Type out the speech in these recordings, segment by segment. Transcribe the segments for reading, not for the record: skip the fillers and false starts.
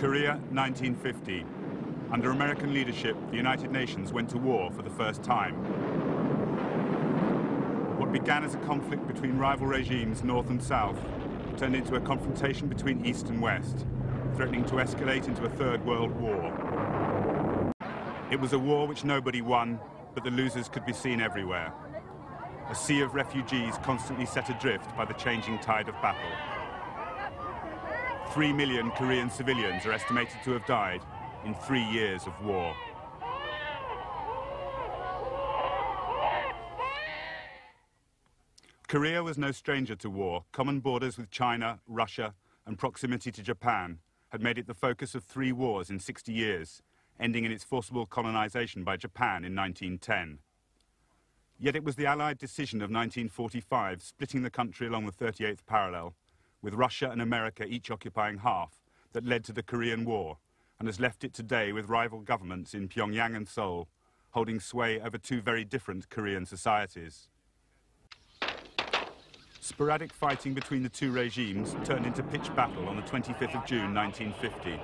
Korea, 1950. Under American leadership, the United Nations went to war for the first time. What began as a conflict between rival regimes, North and South, turned into a confrontation between East and West, threatening to escalate into a Third World War. It was a war which nobody won, but the losers could be seen everywhere. A sea of refugees constantly set adrift by the changing tide of battle. 3 million Korean civilians are estimated to have died in 3 years of war. Korea was no stranger to war. Common borders with China, Russia, and proximity to Japan had made it the focus of 3 wars in 60 years, ending in its forcible colonization by Japan in 1910. Yet it was the Allied decision of 1945, splitting the country along the 38th parallel, with Russia and America each occupying half, that led to the Korean War, and has left it today with rival governments in Pyongyang and Seoul, holding sway over 2 very different Korean societies. Sporadic fighting between the 2 regimes turned into pitched battle on the 25th of June 1950.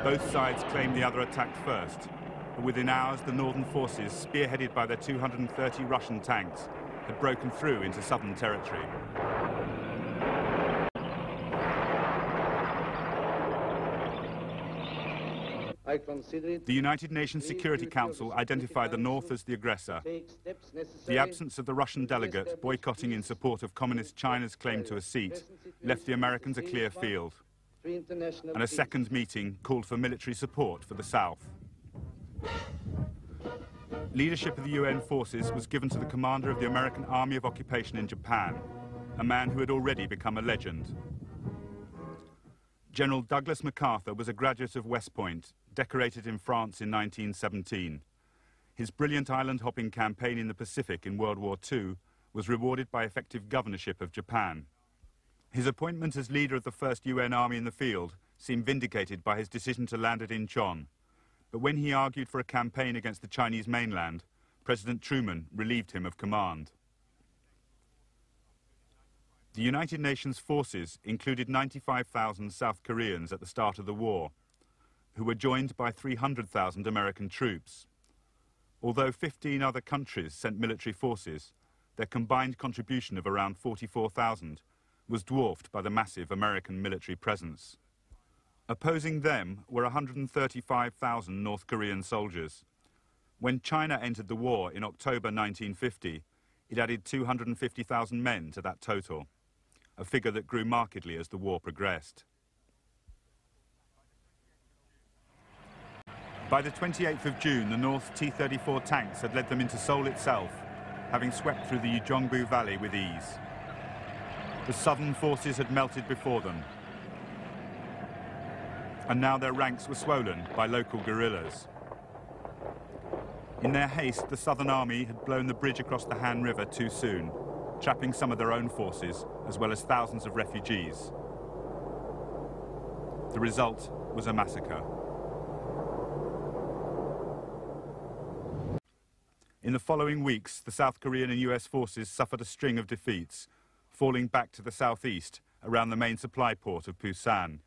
Both sides claimed the other attacked first, but within hours the northern forces, spearheaded by their 230 Russian tanks, had broken through into southern territory. The United Nations Security Council identified the North as the aggressor. The absence of the Russian delegate boycotting in support of Communist China's claim to a seat left the Americans a clear field, and a second meeting called for military support for the South. Leadership of the UN forces was given to the commander of the American Army of Occupation in Japan, a man who had already become a legend. General Douglas MacArthur was a graduate of West Point, decorated in France in 1917. His brilliant island-hopping campaign in the Pacific in World War II was rewarded by effective governorship of Japan. His appointment as leader of the first UN army in the field seemed vindicated by his decision to land at Incheon. But when he argued for a campaign against the Chinese mainland, President Truman relieved him of command. The United Nations forces included 95,000 South Koreans at the start of the war, who were joined by 300,000 American troops. Although 15 other countries sent military forces, their combined contribution of around 44,000 was dwarfed by the massive American military presence. Opposing them were 135,000 North Korean soldiers. When China entered the war in October 1950, it added 250,000 men to that total, a figure that grew markedly as the war progressed. By the 28th of June, the North's T-34 tanks had led them into Seoul itself, having swept through the Ujeongbu Valley with ease. The southern forces had melted before them, and now their ranks were swollen by local guerrillas. In their haste, the Southern Army had blown the bridge across the Han River too soon, trapping some of their own forces, as well as thousands of refugees. The result was a massacre. In the following weeks, the South Korean and US forces suffered a string of defeats, falling back to the southeast around the main supply port of Busan.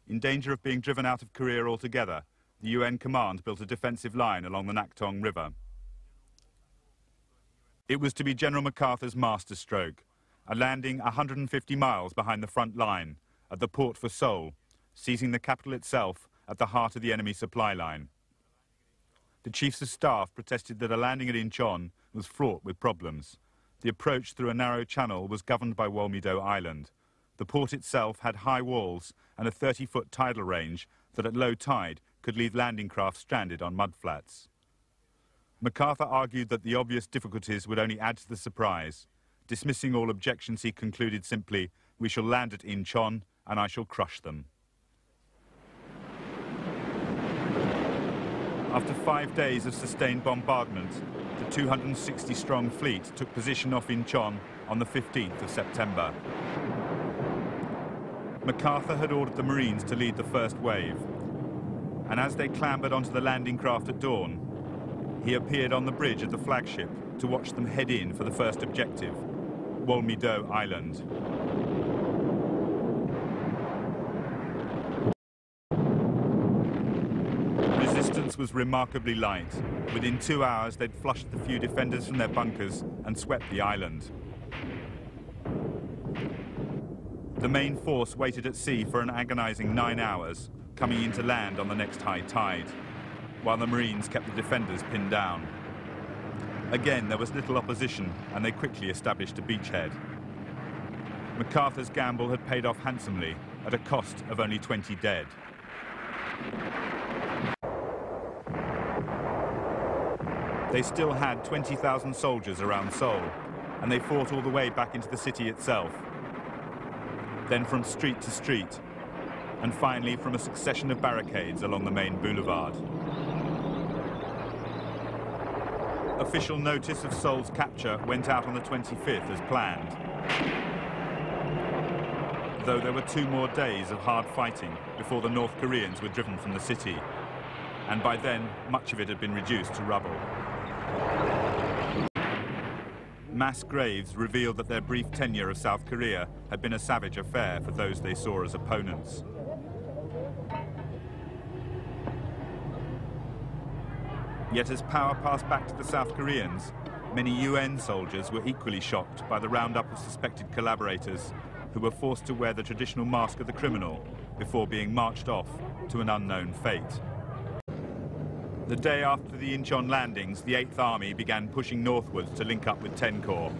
In danger of being driven out of Korea altogether, the UN command built a defensive line along the Naktong River. It was to be General MacArthur's masterstroke, a landing 150 miles behind the front line, at the port for Seoul, seizing the capital itself at the heart of the enemy supply line. The chiefs of staff protested that a landing at Incheon was fraught with problems. The approach through a narrow channel was governed by Wolmi-do Island. The port itself had high walls and a 30-foot tidal range that at low tide could leave landing craft stranded on mudflats. MacArthur argued that the obvious difficulties would only add to the surprise. Dismissing all objections, he concluded simply, "We shall land at Incheon and I shall crush them." After 5 days of sustained bombardment, the 260-strong fleet took position off Incheon on the 15th of September. MacArthur had ordered the Marines to lead the first wave, and as they clambered onto the landing craft at dawn, he appeared on the bridge of the flagship to watch them head in for the first objective, Wolmi-do Island. force was remarkably light. Within 2 hours, they'd flushed the few defenders from their bunkers and swept the island. The main force waited at sea for an agonizing 9 hours, coming into land on the next high tide, while the Marines kept the defenders pinned down. Again, there was little opposition, and they quickly established a beachhead. MacArthur's gamble had paid off handsomely, at a cost of only 20 dead. They still had 20,000 soldiers around Seoul, and they fought all the way back into the city itself. Then from street to street, and finally from a succession of barricades along the main boulevard. Official notice of Seoul's capture went out on the 25th as planned. Though there were 2 more days of hard fighting before the North Koreans were driven from the city, and by then much of it had been reduced to rubble. Mass graves revealed that their brief tenure of South Korea had been a savage affair for those they saw as opponents. Yet as power passed back to the South Koreans, many UN soldiers were equally shocked by the roundup of suspected collaborators who were forced to wear the traditional mask of the criminal before being marched off to an unknown fate. The day after the Incheon landings, the 8th Army began pushing northwards to link up with 10 Corps.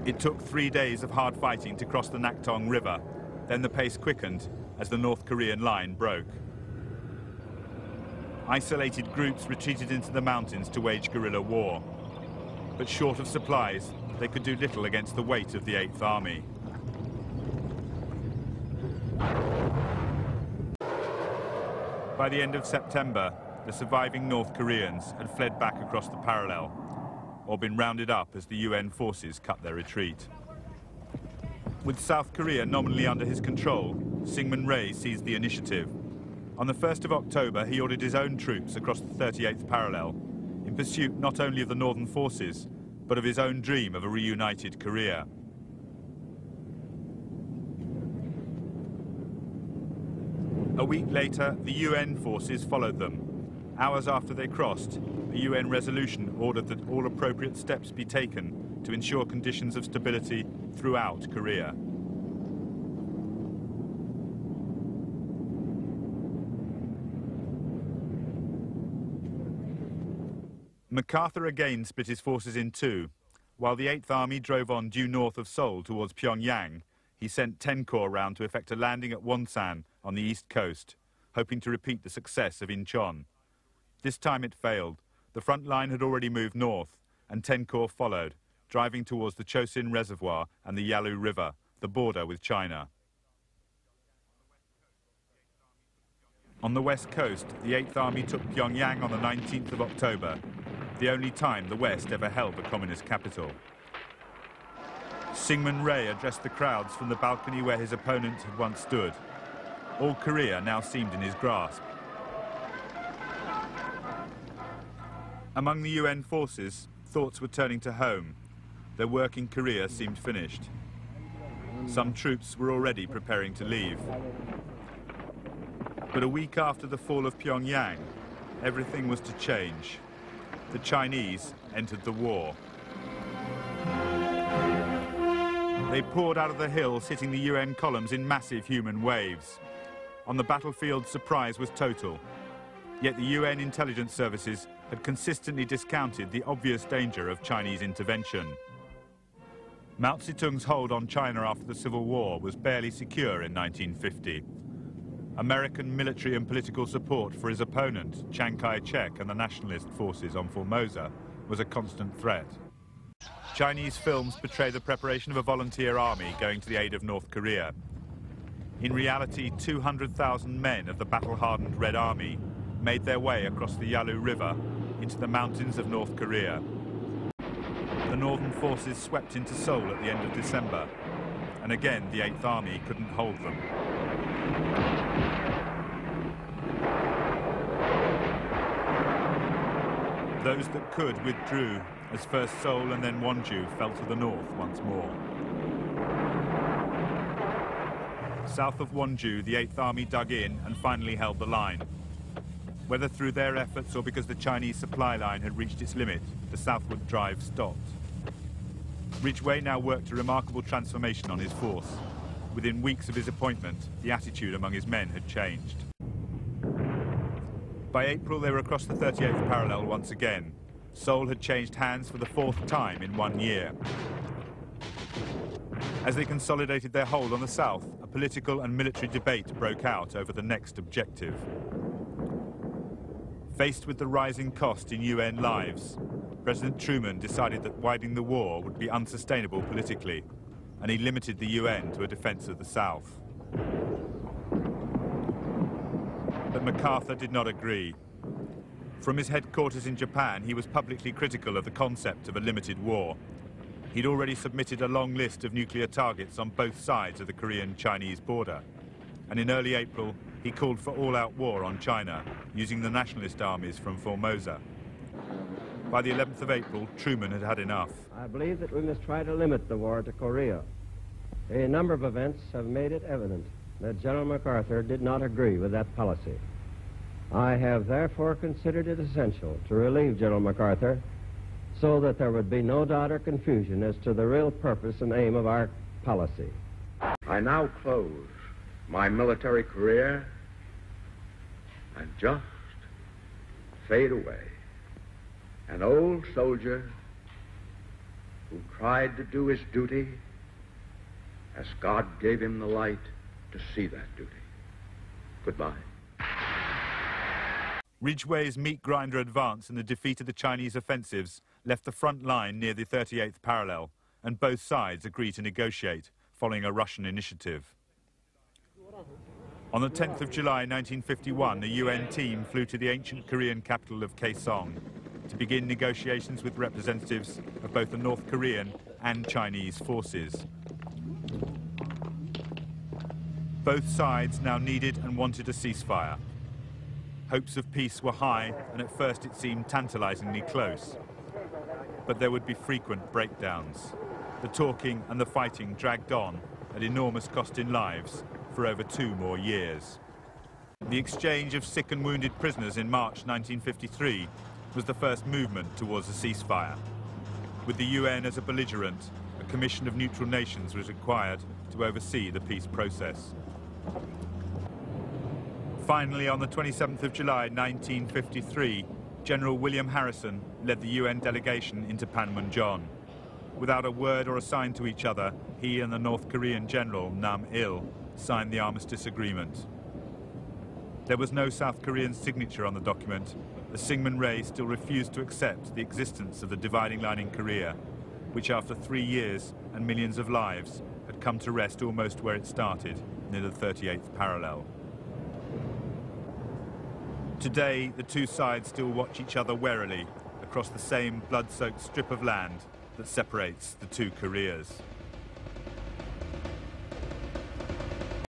It took 3 days of hard fighting to cross the Naktong River, then the pace quickened as the North Korean line broke. Isolated groups retreated into the mountains to wage guerrilla war, but short of supplies, they could do little against the weight of the 8th Army. By the end of September, the surviving North Koreans had fled back across the parallel, or been rounded up as the UN forces cut their retreat. With South Korea nominally under his control, Syngman Rhee seized the initiative. On the 1st of October, he ordered his own troops across the 38th parallel, in pursuit not only of the northern forces, but of his own dream of a reunited Korea. A week later, the UN forces followed them. Hours after they crossed, a UN resolution ordered that all appropriate steps be taken to ensure conditions of stability throughout Korea. MacArthur again split his forces in 2. While the 8th Army drove on due north of Seoul towards Pyongyang, he sent 10 Corps round to effect a landing at Wonsan on the east coast, hoping to repeat the success of Incheon. This time it failed. The front line had already moved north, and 10 Corps followed, driving towards the Chosin Reservoir and the Yalu River, the border with China. On the west coast, the 8th Army took Pyongyang on the 19th of October, the only time the West ever held a communist capital. Syngman Rhee addressed the crowds from the balcony where his opponent had once stood. All Korea now seemed in his grasp. Among the UN forces, thoughts were turning to home. Their work in Korea seemed finished. Some troops were already preparing to leave. But a week after the fall of Pyongyang, everything was to change. The Chinese entered the war. They poured out of the hills, hitting the UN columns in massive human waves. On the battlefield, surprise was total. Yet the UN intelligence services had consistently discounted the obvious danger of Chinese intervention. Mao Zedong's hold on China after the Civil War was barely secure in 1950. American military and political support for his opponent, Chiang Kai-shek, and the nationalist forces on Formosa was a constant threat. Chinese films portray the preparation of a volunteer army going to the aid of North Korea. In reality, 200,000 men of the battle-hardened Red Army made their way across the Yalu River into the mountains of North Korea. The northern forces swept into Seoul at the end of December, and again the 8th Army couldn't hold them. Those that could withdrew, as first Seoul and then Wonju fell to the north once more. South of Wonju, the 8th Army dug in and finally held the line. Whether through their efforts or because the Chinese supply line had reached its limit, the southward drive stopped. Ridgway now worked a remarkable transformation on his force. Within weeks of his appointment, the attitude among his men had changed. By April, they were across the 38th parallel once again. Seoul had changed hands for the 4th time in 1 year. As they consolidated their hold on the south, a political and military debate broke out over the next objective. Faced with the rising cost in UN lives, President Truman decided that widening the war would be unsustainable politically, and he limited the UN to a defense of the South. But MacArthur did not agree. From his headquarters in Japan, he was publicly critical of the concept of a limited war. He'd already submitted a long list of nuclear targets on both sides of the Korean-Chinese border. And in early April, he called for all-out war on China, using the nationalist armies from Formosa. By the 11th of April, Truman had had enough. I believe that we must try to limit the war to Korea. A number of events have made it evident that General MacArthur did not agree with that policy. I have therefore considered it essential to relieve General MacArthur so that there would be no doubt or confusion as to the real purpose and aim of our policy. I now close my military career and just fade away. An old soldier who tried to do his duty as God gave him the light to see that duty. Goodbye. Ridgway's meat grinder advance and the defeat of the Chinese offensives left the front line near the 38th parallel, and both sides agreed to negotiate, following a Russian initiative. On the 10th of July 1951, a UN team flew to the ancient Korean capital of Kaesong to begin negotiations with representatives of both the North Korean and Chinese forces. Both sides now needed and wanted a ceasefire. Hopes of peace were high, and at first it seemed tantalizingly close. But there would be frequent breakdowns. The talking and the fighting dragged on at enormous cost in lives for over 2 more years. The exchange of sick and wounded prisoners in March 1953 was the first movement towards a ceasefire. With the UN as a belligerent, a commission of neutral nations was required to oversee the peace process. Finally, on the 27th of July 1953, General William Harrison led the UN delegation into Panmunjom. Without a word or a sign to each other, he and the North Korean General Nam Il signed the armistice agreement. There was no South Korean signature on the document, as Syngman Rhee still refused to accept the existence of the dividing line in Korea, which after 3 years and millions of lives had come to rest almost where it started, near the 38th parallel. Today, the two sides still watch each other warily across the same blood-soaked strip of land that separates the two Koreas.